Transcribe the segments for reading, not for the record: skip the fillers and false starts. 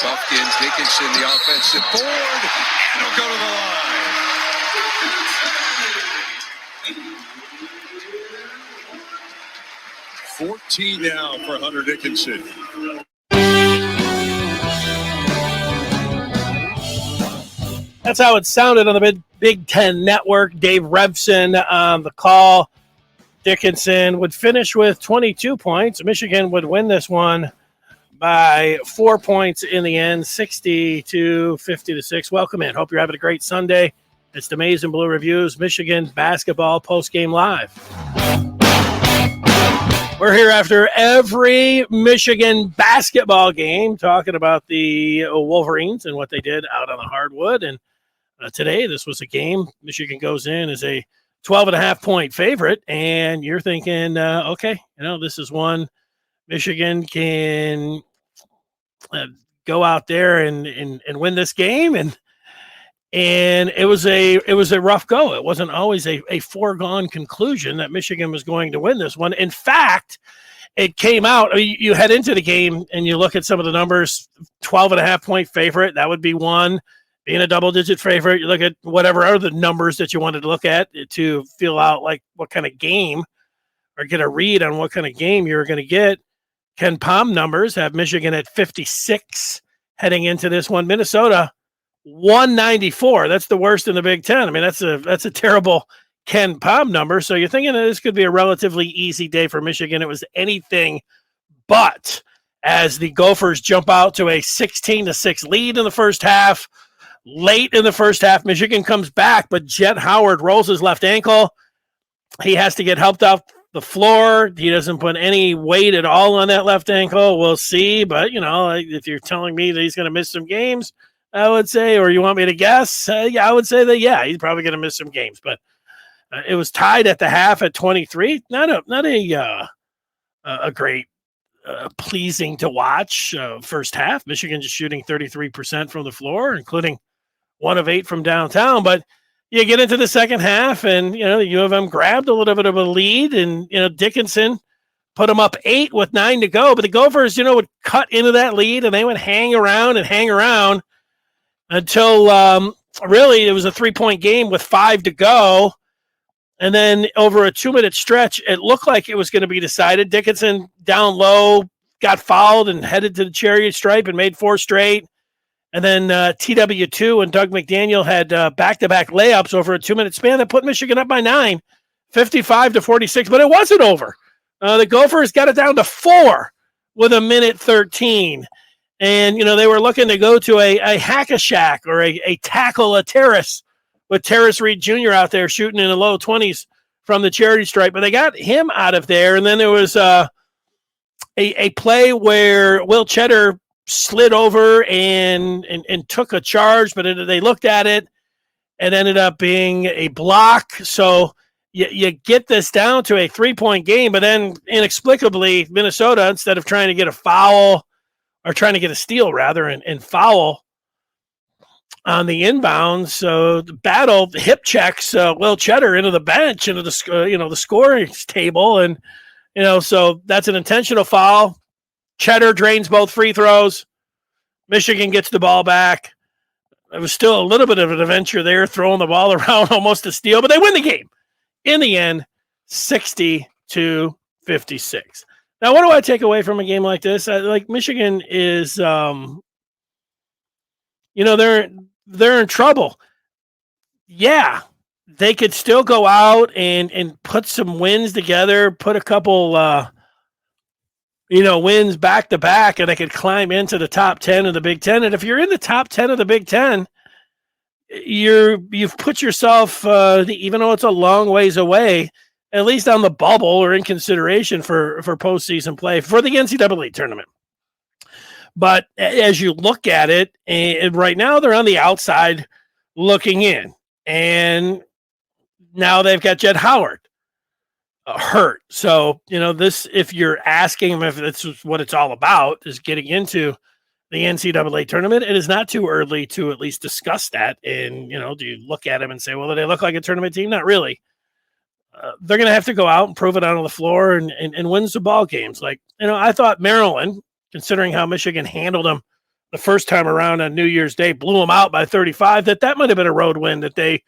Buffkins, Dickinson, the offensive board, and he'll go to the line. 14 now for Hunter Dickinson. That's how it sounded on the Big Ten Network. Dave Revson on the call. Dickinson would finish with 22 points. Michigan would win this one by 4 points in the end, 60-56. Welcome in. Hope you're having a great Sunday. It's the Maize and Blue Reviews, Michigan basketball postgame live. We're here after every Michigan basketball game talking about the Wolverines and what they did out on the hardwood. And today, this was a game. Michigan goes in as a 12.5-point favorite, and you're thinking, okay, this is one Michigan can go out there and win this game, and it was a rough go. It wasn't always a foregone conclusion that Michigan was going to win this one. In fact, it came out. You head into the game and you look at some of the numbers. 12.5-point favorite, that would be one. Being a double-digit favorite, you look at whatever other numbers that you wanted to look at to feel out like what kind of game or get a read on what kind of game you're going to get. Ken Pom numbers have Michigan at 56 heading into this one. Minnesota, 194. That's the worst in the Big Ten. I mean, that's a terrible Ken Pom number. So you're thinking that this could be a relatively easy day for Michigan. It was anything but, as the Gophers jump out to a 16-6 lead in the first half. Late in the first half, Michigan comes back, but Jet Howard rolls his left ankle. He has to get helped off the floor. He doesn't put any weight at all on that left ankle. We'll see. But, if you're telling me that he's going to miss some games, I would say, or you want me to guess, I would say that, he's probably going to miss some games. But it was tied at the half at 23. Not a great, pleasing to watch first half. Michigan just shooting 33% from the floor, including 1 of 8 from downtown. But you get into the second half, and the U of M grabbed a little bit of a lead, and Dickinson put them up 8 with 9 to go. But the Gophers, would cut into that lead, and they would hang around until really it was a 3-point game with 5 to go. And then over a 2-minute stretch, it looked like it was going to be decided. Dickinson down low, got fouled and headed to the chariot stripe and made 4 straight. And then TW2 and Doug McDaniel had back-to-back layups over a 2-minute span that put Michigan up by 9, 55-46. But it wasn't over. The Gophers got it down to 4 with 1:13. And, they were looking to go to a hack-a-shack or a tackle-a-terrace with Terrace Reed Jr. out there shooting in the low 20s from the charity stripe. But they got him out of there. And then there was a play where Will Cheddar slid over and took a charge, but they looked at it and ended up being a block. So you get this down to a 3-point game, but then inexplicably Minnesota, instead of trying to get a foul or trying to get a steal rather and foul on the inbounds, so the battle hip checks Will Cheddar into the bench, into the scoring table, and so that's an intentional foul. Cheddar drains both free throws. Michigan gets the ball back. It was still a little bit of an adventure there, throwing the ball around, almost a steal, but they win the game. In the end, 60-56. Now, what do I take away from a game like this? Michigan is, they're in trouble. Yeah, they could still go out and put some wins together, put a couple wins back to back, and they could climb into the top 10 of the Big Ten. And if you're in the top 10 of the Big Ten, you've put yourself, even though it's a long ways away, at least on the bubble or in consideration for postseason play for the NCAA tournament. But as you look at it, and right now they're on the outside looking in. And now they've got Jet Howard hurt. So, this, if you're asking them if that's what it's all about, is getting into the NCAA tournament, it is not too early to at least discuss that. And, do you look at them and say, well, do they look like a tournament team? Not really. They're going to have to go out and prove it on the floor and win some ball games. I thought Maryland, considering how Michigan handled them the first time around on New Year's Day, blew them out by 35, that might have been a road win that they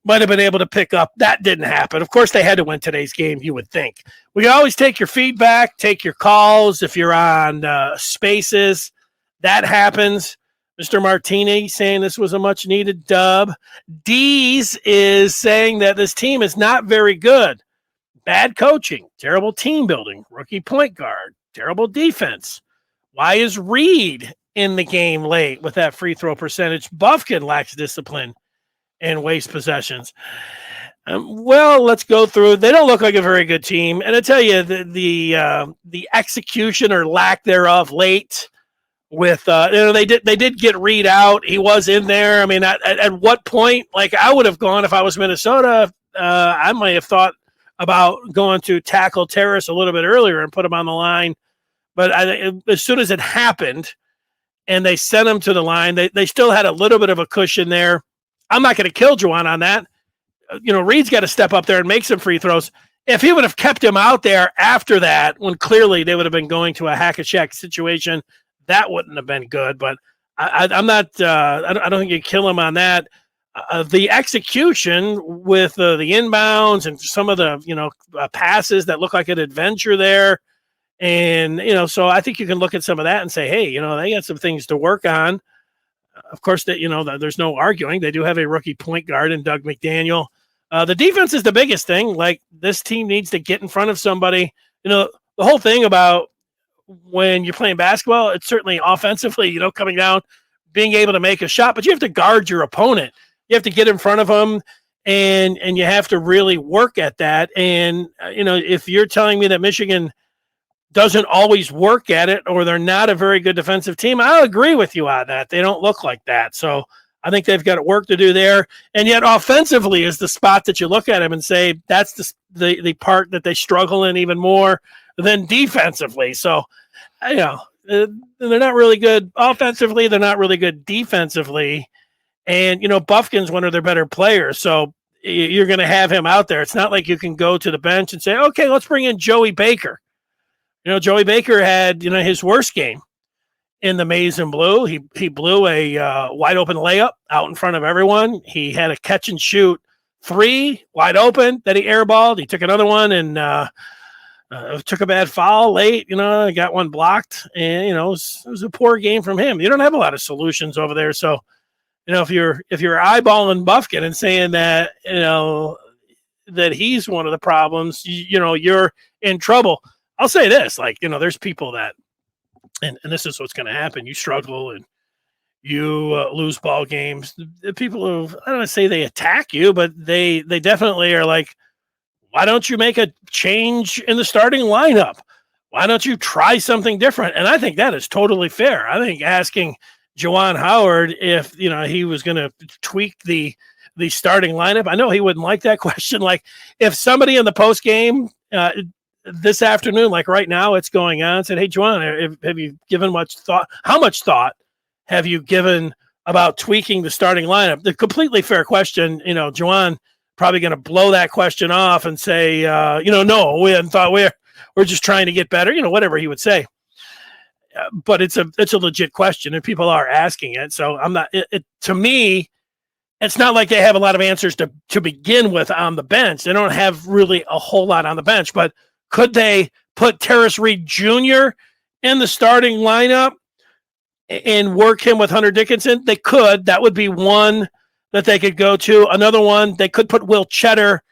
might have been able to pick up. That didn't happen. Of course, they had to win today's game, you would think. We can always take your feedback, take your calls. If you're on Spaces, that happens. Mr. Martini saying this was a much-needed dub. Dees is saying that this team is not very good. Bad coaching, terrible team building, rookie point guard, terrible defense. Why is Reed in the game late with that free throw percentage? Bufkin lacks discipline and waste possessions. Well, let's go through. They don't look like a very good team, and I tell you, the execution or lack thereof late. With they did get Reed out. He was in there. I mean, at what point? Like, I would have gone if I was Minnesota. I might have thought about going to tackle Terrace a little bit earlier and put him on the line. But as soon as it happened, and they sent him to the line, they still had a little bit of a cushion there. I'm not going to kill Juwan on that. Reed's got to step up there and make some free throws. If he would have kept him out there after that, when clearly they would have been going to a hack-a-check situation, that wouldn't have been good. But I'm not. I don't think you kill him on that. The execution with the inbounds and some of the passes that look like an adventure there, and so I think you can look at some of that and say, hey, they got some things to work on. Of course, that there's no arguing. They do have a rookie point guard in Doug McDaniel. The defense is the biggest thing. Like, this team needs to get in front of somebody. The whole thing about when you're playing basketball, it's certainly offensively, coming down, being able to make a shot, but you have to guard your opponent. You have to get in front of them, and you have to really work at that. And, if you're telling me that Michigan doesn't always work at it, or they're not a very good defensive team, I'll agree with you on that. They don't look like that. So I think they've got work to do there. And yet offensively is the spot that you look at them and say, that's the part that they struggle in even more than defensively. So, they're not really good offensively. They're not really good defensively. And, Bufkin's one of their better players. So you're going to have him out there. It's not like you can go to the bench and say, okay, let's bring in Joey Baker. Joey Baker had, his worst game in the maize and blue. He blew a wide open layup out in front of everyone. He had a catch and shoot 3 wide open that he airballed. He took another one and took a bad foul late, got one blocked, and, it was a poor game from him. You don't have a lot of solutions over there. So, if you're eyeballing Bufkin and saying that, that he's one of the problems, you're in trouble. I'll say this, there's people that, and this is what's going to happen. You struggle and you lose ball games. The people who, I don't want to say they attack you, but they definitely are like, why don't you make a change in the starting lineup? Why don't you try something different? And I think that is totally fair. I think asking Juwan Howard if, he was going to tweak the starting lineup, I know he wouldn't like that question. Like, if somebody in the post game this afternoon, like right now it's going on, said, hey, Juwan, have you given much thought? How much thought have you given about tweaking the starting lineup? The completely fair question. Juwan probably going to blow that question off and say, no, we hadn't thought. We're just trying to get better, whatever he would say. But it's a legit question, and people are asking it. So I'm not. To me, it's not like they have a lot of answers to begin with on the bench. They don't have really a whole lot on the bench. But could they put Terrace Reed Jr. in the starting lineup and work him with Hunter Dickinson? They could. That would be one that they could go to. Another one, they could put Will Cheddar,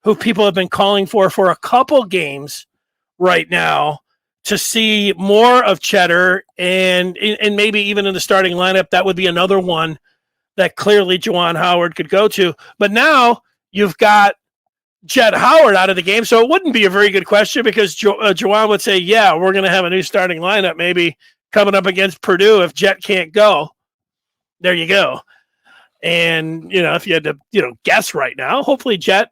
who people have been calling for a couple games right now, to see more of Cheddar, and maybe even in the starting lineup. That would be another one that clearly Juwan Howard could go to. But now you've got Jett Howard out of the game, so it wouldn't be a very good question, because Juwan would say, yeah, we're going to have a new starting lineup maybe coming up against Purdue if Jett can't go. There you go. And, if you had to, guess right now, hopefully Jett,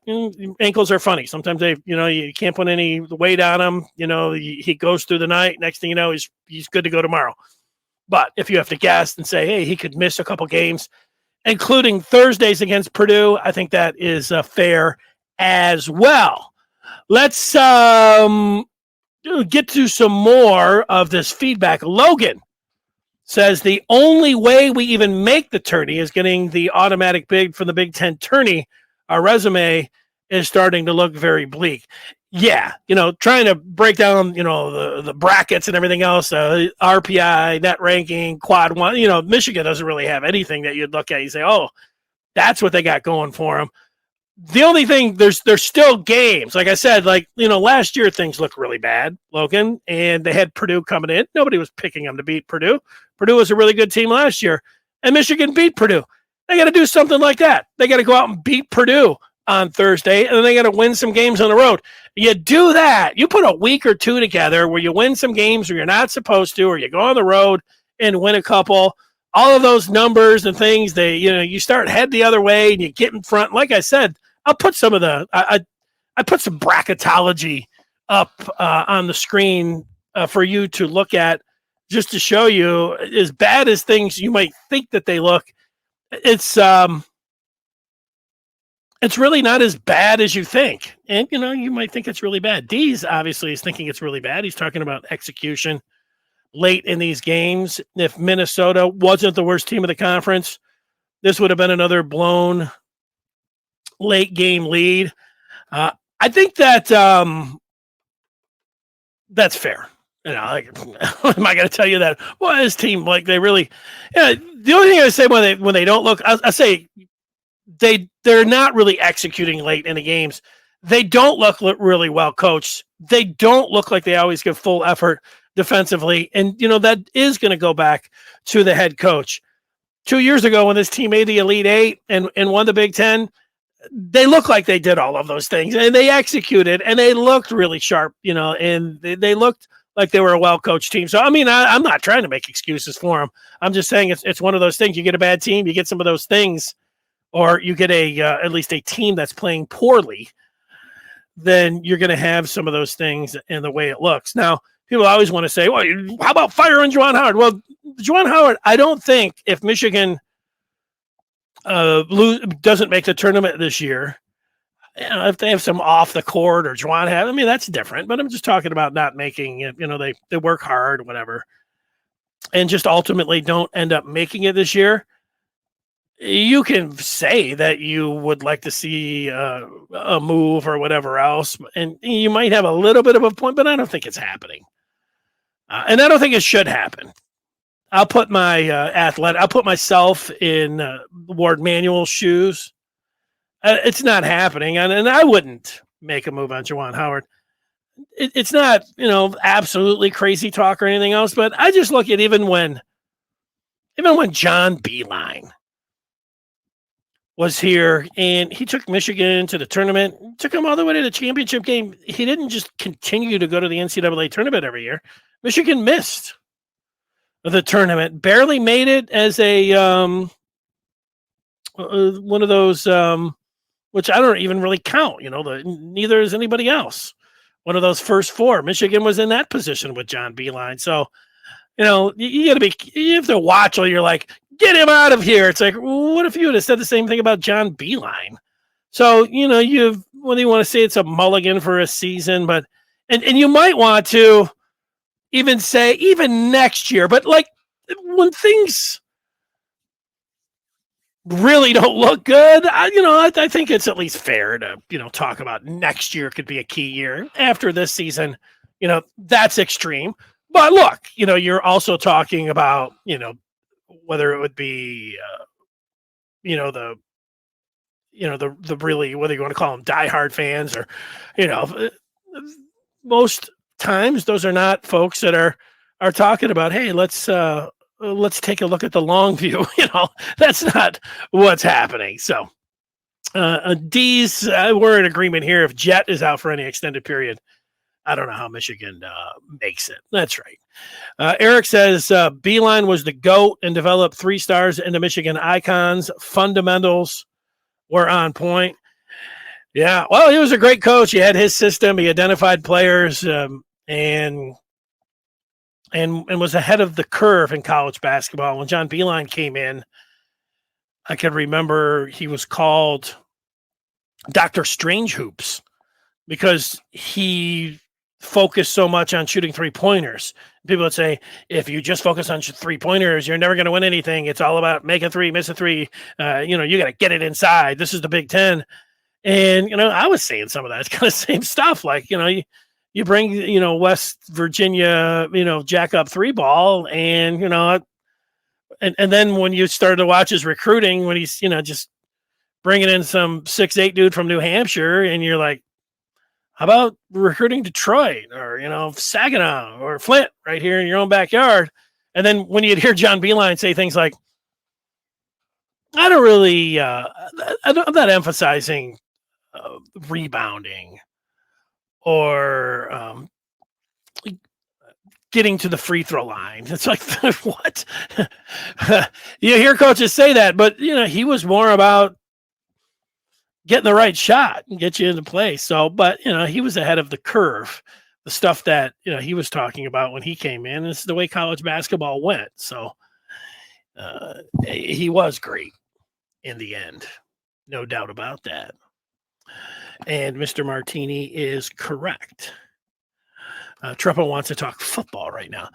ankles are funny. Sometimes you can't put any weight on him. He goes through the night. Next thing you know, he's good to go tomorrow. But if you have to guess and say, hey, he could miss a couple games, including Thursdays against Purdue, I think that is fair as well. Let's get to some more of this feedback. Logan says the only way we even make the tourney is getting the automatic bid from the Big Ten tourney. Our resume is starting to look very bleak. Yeah, trying to break down, the brackets and everything else, RPI, net ranking, quad one, Michigan doesn't really have anything that you'd look at. You say, oh, that's what they got going for them. The only thing, there's still games. Like I said, last year things looked really bad, Logan, and they had Purdue coming in. Nobody was picking them to beat Purdue. Purdue was a really good team last year, and Michigan beat Purdue. They got to do something like that. They got to go out and beat Purdue on Thursday, and then they got to win some games on the road. You do that. You put a week or two together where you win some games where you're not supposed to, or you go on the road and win a couple. All of those numbers and things, you start head the other way and you get in front. Like I said, I'll put some of I put some bracketology up on the screen for you to look at, just to show you, as bad as things you might think that they look, it's really not as bad as you think. And, you might think it's really bad. Dees obviously is thinking it's really bad. He's talking about execution late in these games. If Minnesota wasn't the worst team of the conference, this would have been another blown late game lead. I think that that's fair. Am I going to tell you that? Well, this team, they really. The only thing I say when they don't look, I say they're not really executing late in the games. They don't look really well coached. They don't look like they always give full effort defensively, and that is going to go back to the head coach. 2 years ago, when this team made the Elite Eight and won the Big Ten, they looked like they did all of those things, and they executed, and they looked really sharp, and they looked like they were a well-coached team. So, I'm not trying to make excuses for them. I'm just saying it's one of those things. You get a bad team, you get some of those things, or you get at least a team that's playing poorly, then you're going to have some of those things in the way it looks. Now, people always want to say, well, how about firing Juwan Howard? Well, Juwan Howard, I don't think if Michigan doesn't make the tournament this year, if they have some off the court or Juwan have, that's different. But I'm just talking about not making it. They work hard, whatever, and just ultimately don't end up making it this year. You can say that you would like to see a move or whatever else, and you might have a little bit of a point, but I don't think it's happening. And I don't think it should happen. I'll put my I'll put myself in Ward Manuel's shoes. It's not happening, and I wouldn't make a move on Juwan Howard. It's not, absolutely crazy talk or anything else, but I just look at even when John Beilein was here and he took Michigan to the tournament, took them all the way to the championship game. He didn't just continue to go to the NCAA tournament every year. Michigan missed the tournament, barely made it as a one of those, which I don't even really count. Neither is anybody else. One of those first four. Michigan was in that position with John Beilein. So, you have to watch while you're like, get him out of here. It's like, what if you would have said the same thing about John Beilein? So, whether you want to say it's a mulligan for a season, but and you might want to even say even next year, but when things really don't look good, I think it's at least fair to, talk about next year could be a key year. After this season, that's extreme. But look, you're also talking about, whether it would be, the really, whether you want to call them diehard fans or, most times those are not folks that are talking about, hey, let's take a look at the long view. That's not what's happening. So, D's, we're in agreement here. If Jet is out for any extended period, I don't know how Michigan makes it. That's right. Eric says Beilein was the GOAT and developed 3 stars into Michigan icons. Fundamentals were on point. Yeah, well, he was a great coach. He had his system. He identified players and was ahead of the curve in college basketball. When John Beilein came in, I can remember he was called Dr. Strange Hoops because he focus so much on shooting 3-pointers. People would say, if you just focus on 3-pointers, you're never going to win anything. It's all about make a three, miss a three. You got to get it inside. This is the Big Ten. And, I was saying some of that. It's kind of same stuff. Like, you bring, West Virginia, jack up 3-ball and, and then when you started to watch his recruiting, when he's, just bringing in some 6'8" dude from New Hampshire, and you're like, how about recruiting Detroit or, Saginaw or Flint right here in your own backyard? And then when you'd hear John Beilein say things like, I'm not emphasizing rebounding or getting to the free throw line. It's like, what? You hear coaches say that, but, he was more about getting the right shot and get you into play. So, but, he was ahead of the curve. The stuff that, he was talking about when he came in is the way college basketball went. So he was great in the end. No doubt about that. And Mr. Martini is correct. Treppa wants to talk football right now.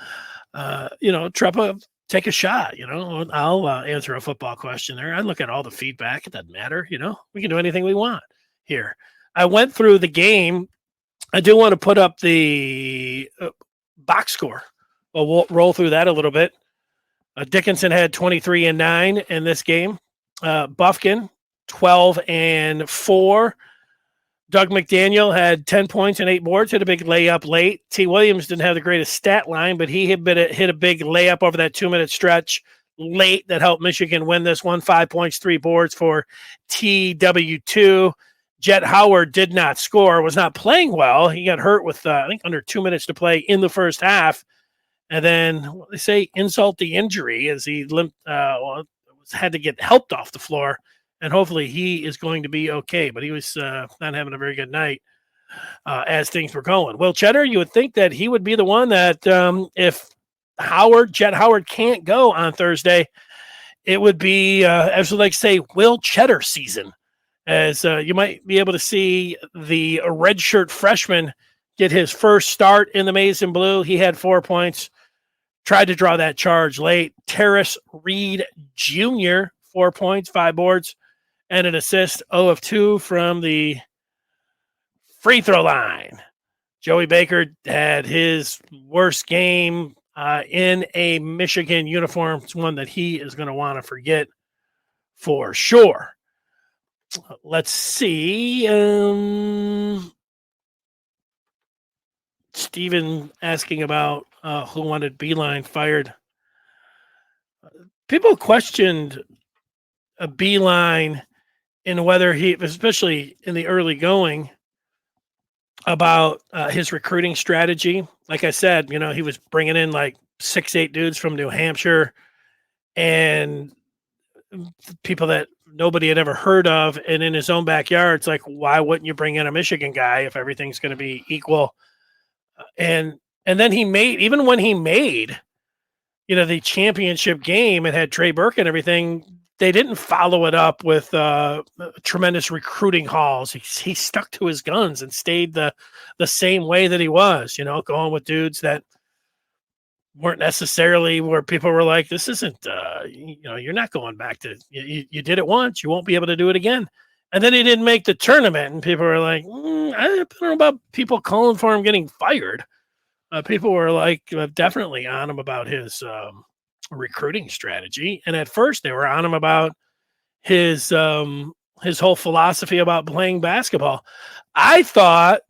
Treppa, take a shot, I'll answer a football question there. I look at all the feedback. It doesn't matter. We can do anything we want here. I went through the game. I do want to put up the box score. We'll roll through that a little bit. Dickinson had 23-9 in this game. Bufkin, 12-4. Doug McDaniel had 10 points and 8 boards, hit a big layup late. T. Williams didn't have the greatest stat line, but he hit a big layup over that 2-minute stretch late that helped Michigan win this one. 5 points, 3 boards for TW2. Jet Howard did not score, was not playing well. He got hurt with, I think, under 2 minutes to play in the first half. And then they say insult the injury as he had to get helped off the floor. And hopefully he is going to be okay. But he was not having a very good night as things were going. Will Cheddar, you would think that he would be the one that if Jet Howard can't go on Thursday, it would be, as we like to say, Will Cheddar season. As you might be able to see the redshirt freshman get his first start in the Maize and Blue. He had 4 points, tried to draw that charge late. Terrace Reed Jr., 4 points, 5 boards, and an assist, 0 of 2 from the free throw line. Joey Baker had his worst game in a Michigan uniform. It's one that he is going to want to forget for sure. Let's see. Steven asking about who wanted Beilein fired. People questioned a Beilein in whether he, especially in the early going, about his recruiting strategy. Like I said, he was bringing in like 6'8" dudes from New Hampshire and people that nobody had ever heard of. And in his own backyard, it's like, why wouldn't you bring in a Michigan guy if everything's going to be equal? And then even when he made, the championship game and had Trey Burke and everything, they didn't follow it up with tremendous recruiting hauls. He stuck to his guns and stayed the same way that he was, going with dudes that weren't necessarily where people were like, this isn't, you're not going back to, you did it once, you won't be able to do it again. And then he didn't make the tournament, and people were like, I don't know about people calling for him getting fired. People were like definitely on him about his recruiting strategy. And at first they were on him about his whole philosophy about playing basketball. I thought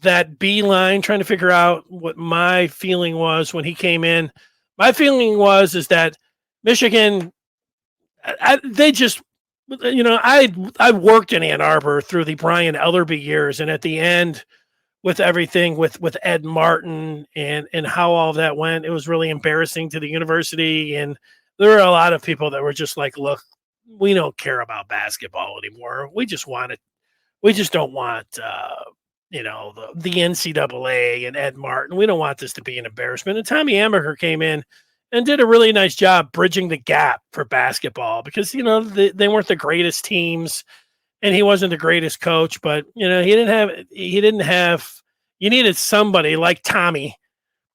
that Beilein, trying to figure out what my feeling was when he came in, my feeling is that Michigan, they just, I worked in Ann Arbor through the Brian Ellerby years, and at the end, with everything with Ed Martin and how all that went, it was really embarrassing to the university. And there were a lot of people that were just like, look, we don't care about basketball anymore. We just want it. We just don't want, the NCAA and Ed Martin. We don't want this to be an embarrassment. And Tommy Amaker came in and did a really nice job bridging the gap for basketball because, they weren't the greatest teams. And he wasn't the greatest coach, but he didn't have you needed somebody like Tommy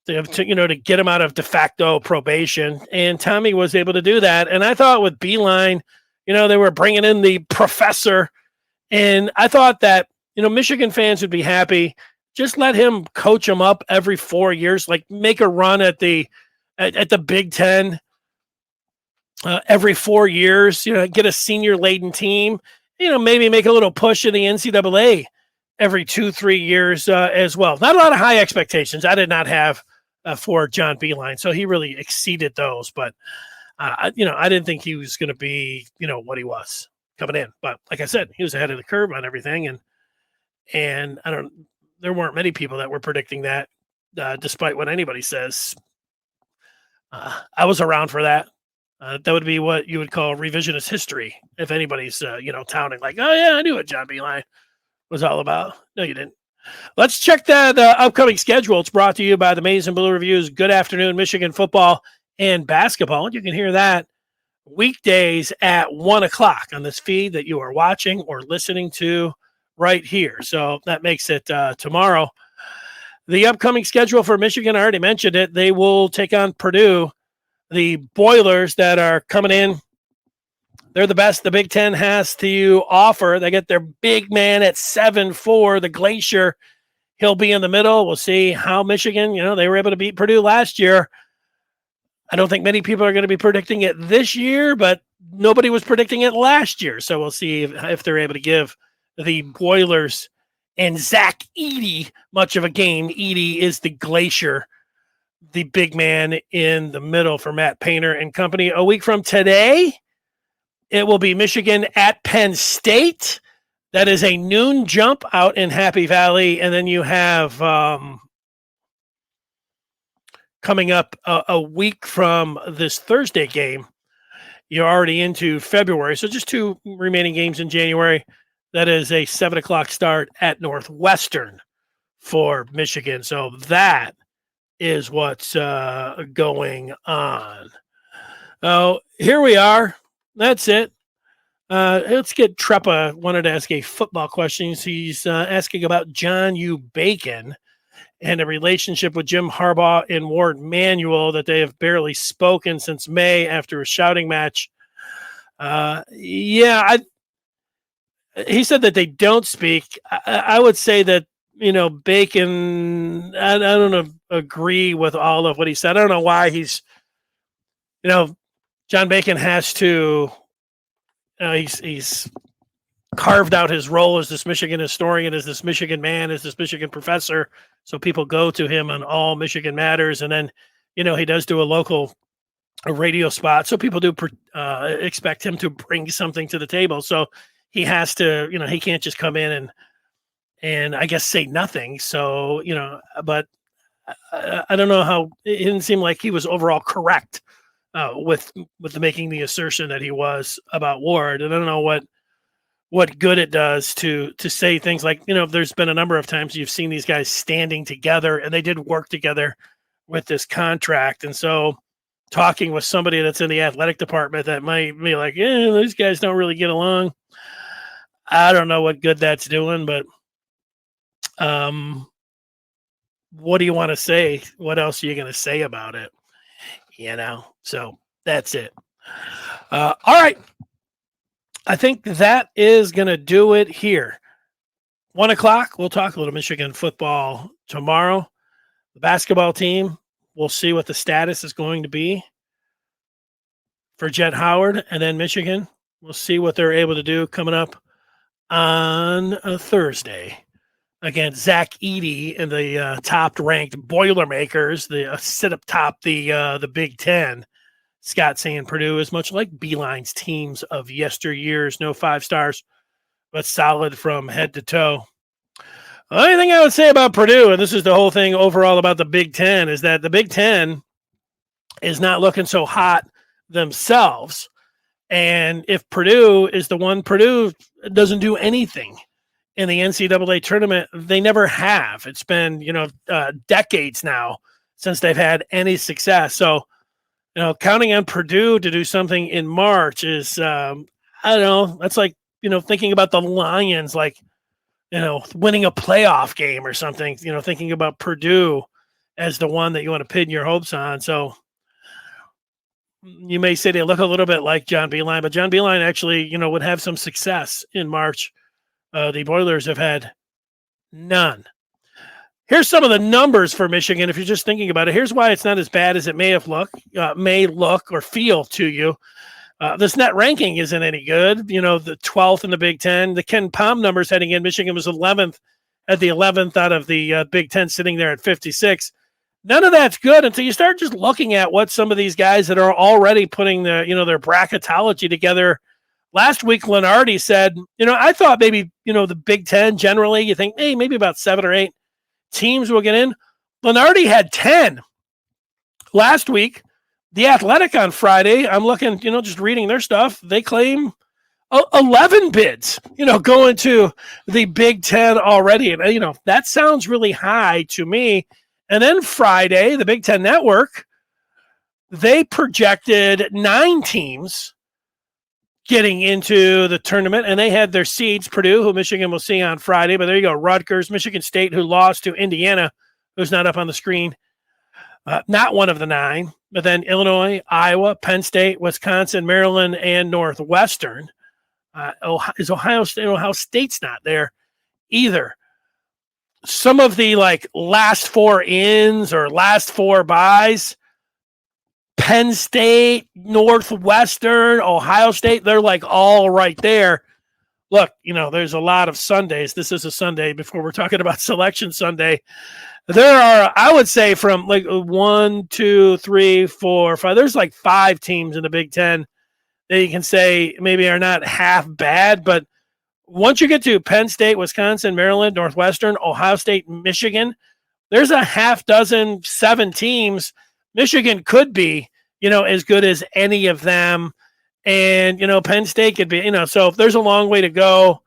to get him out of de facto probation, and Tommy was able to do that. And I thought with Beeline, they were bringing in the professor, and I thought that Michigan fans would be happy. Just let him coach them up every 4 years, like make a run at the Big Ten every 4 years. Get a senior laden team. Maybe make a little push in the NCAA every 2-3 years as well. Not a lot of high expectations. I did not have for John Beeline, so he really exceeded those. But I didn't think he was going to be what he was coming in. But like I said, he was ahead of the curve on everything, and there weren't many people that were predicting that, despite what anybody says. I was around for that. That would be what you would call revisionist history if anybody's touting like, oh yeah, I knew what John Beeline was all about. No, you didn't. Let's check that upcoming schedule. It's brought to you by the Maize and Blue Reviews. Good afternoon, Michigan football and basketball. And you can hear that weekdays at 1:00 on this feed that you are watching or listening to right here. So that makes it tomorrow. The upcoming schedule for Michigan, I already mentioned it. They will take on Purdue. The Boilers that are coming in, they're the best the Big Ten has to offer. They get their big man at 7'4", the Glacier. He'll be in the middle. We'll see how Michigan, they were able to beat Purdue last year. I don't think many people are going to be predicting it this year, but nobody was predicting it last year. So we'll see if they're able to give the Boilers and Zach Edey much of a game. Edey is the Glacier, the big man in the middle for Matt Painter and company. A week from today, it will be Michigan at Penn State. That is a noon jump out in Happy Valley. And then you have coming up a week from this Thursday game, you're already into February. So just 2 remaining games in January. That is a 7:00 start at Northwestern for Michigan. So that is what's going on. Oh, here we are. That's it. Let's get Treppa wanted to ask a football question. He's asking about John U. Bacon and a relationship with Jim Harbaugh and Ward Manuel that they have barely spoken since May after a shouting match. He said that they don't speak. I would say that, Bacon, I don't agree with all of what he said. I don't know why he's, John Bacon has to, he's carved out his role as this Michigan historian, as this Michigan man, as this Michigan professor. So people go to him on all Michigan matters. And then, he does do a radio spot. So people do expect him to bring something to the table. So he has to, he can't just come in and I guess say nothing. So, but I don't know how it didn't seem like he was overall correct with making the assertion that he was about Ward. And I don't know what good it does to say things like, there's been a number of times you've seen these guys standing together and they did work together with this contract. And so talking with somebody that's in the athletic department that might be like, these guys don't really get along. I don't know what good that's doing, but what do you want to say? What else are you going to say about it? So that's it. All right. I think that is going to do it here. 1:00. We'll talk a little Michigan football tomorrow. The basketball team, we'll see what the status is going to be for Jet Howard, and then Michigan. We'll see what they're able to do coming up on a Thursday against Zach Edey and the top-ranked Boilermakers, the sit up top the Big Ten. Scott saying Purdue is much like Beeline's teams of yesteryears, no 5 stars, but solid from head to toe. The only thing I would say about Purdue, and this is the whole thing overall about the Big Ten, is that the Big Ten is not looking so hot themselves. And if Purdue is the one, Purdue doesn't do anything in the NCAA tournament. They never have. It's been, decades now since they've had any success. So, counting on Purdue to do something in March is, I don't know, that's like, thinking about the Lions, like, winning a playoff game or something, thinking about Purdue as the one that you want to pin your hopes on. So you may say they look a little bit like John Beilein, but John Beilein actually, would have some success in March. The Boilers have had none. Here's some of the numbers for Michigan. If you're just thinking about it, here's why it's not as bad as it may look or feel to you. This net ranking isn't any good. The 12th in the Big Ten. The Ken Palm numbers heading in, Michigan was 11th at the 11th out of the Big Ten, sitting there at 56. None of that's good until you start just looking at what some of these guys that are already putting their bracketology together. Last week, Lenardi said, I thought maybe, the Big Ten generally, you think, hey, maybe about 7 or 8 teams will get in. Lenardi had 10 last week. The Athletic on Friday, I'm looking, just reading their stuff. They claim 11 bids, going to the Big Ten already. And, that sounds really high to me. And then Friday, the Big Ten Network, they projected 9 teams getting into the tournament, and they had their seeds. Purdue, who Michigan will see on Friday, but there you go. Rutgers, Michigan State, who lost to Indiana, who's not up on the screen. Not one of the 9, but then Illinois, Iowa, Penn State, Wisconsin, Maryland, and Northwestern. Is Ohio State? Ohio State's not there either. Some of the last 4 ins or last 4 buys, Penn State, Northwestern, Ohio State, they're all right there. Look, there's a lot of Sundays. This is a Sunday before we're talking about Selection Sunday. There are, I would say, from 1, 2, 3, 4, 5. There's 5 teams in the Big Ten that you can say maybe are not half bad. But once you get to Penn State, Wisconsin, Maryland, Northwestern, Ohio State, Michigan, there's a half dozen, 7 teams. Michigan could be, as good as any of them. And, Penn State could be, so there's a long way to go.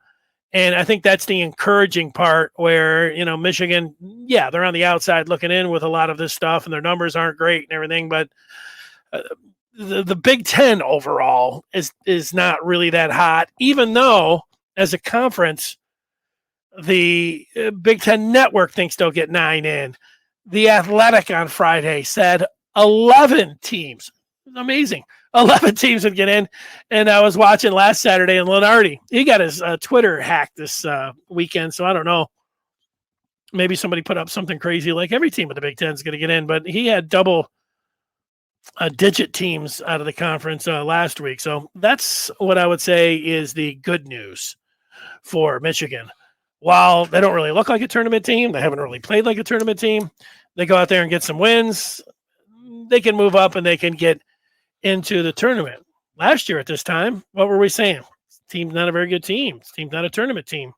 And I think that's the encouraging part where, Michigan, yeah, they're on the outside looking in with a lot of this stuff and their numbers aren't great and everything. But the Big Ten overall is not really that hot, even though as a conference, the Big Ten Network thinks they'll get 9 in. The Athletic on Friday said 11 teams. Amazing. 11 teams would get in. And I was watching last Saturday, and Lenardi, he got his Twitter hacked this weekend. So I don't know. Maybe somebody put up something crazy like every team in the Big Ten is going to get in. But he had double digit teams out of the conference last week. So that's what I would say is the good news for Michigan. While they don't really look like a tournament team, they haven't really played like a tournament team, they go out there and get some wins, they can move up and they can get into the tournament. Last year at this time, what were we saying? Team's not a very good team. Team's not a tournament team.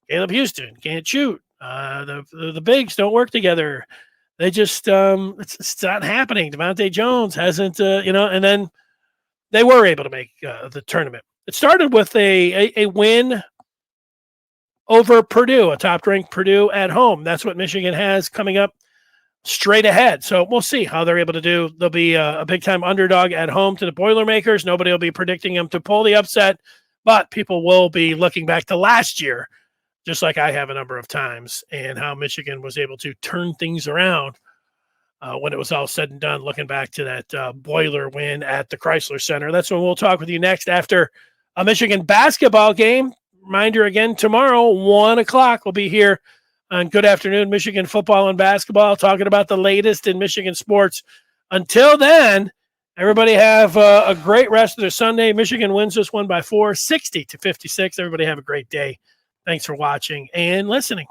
Caleb Houston can't shoot. The bigs don't work together. They just it's not happening. Devontae Jones hasn't, and then they were able to make the tournament. It started with a win over Purdue, a top-ranked Purdue at home. That's what Michigan has coming up straight ahead. So we'll see how they're able to do. They'll be a big-time underdog at home to the Boilermakers. Nobody will be predicting them to pull the upset, but people will be looking back to last year, just like I have a number of times, and how Michigan was able to turn things around when it was all said and done, looking back to that Boiler win at the Chrysler Center. That's when we'll talk with you next after a Michigan basketball game. Reminder again, tomorrow, 1 o'clock, we'll be here on Good Afternoon Michigan Football and Basketball, talking about the latest in Michigan sports. Until then, everybody have a great rest of their Sunday. Michigan wins this one by 4, 60-56. Everybody have a great day. Thanks for watching and listening.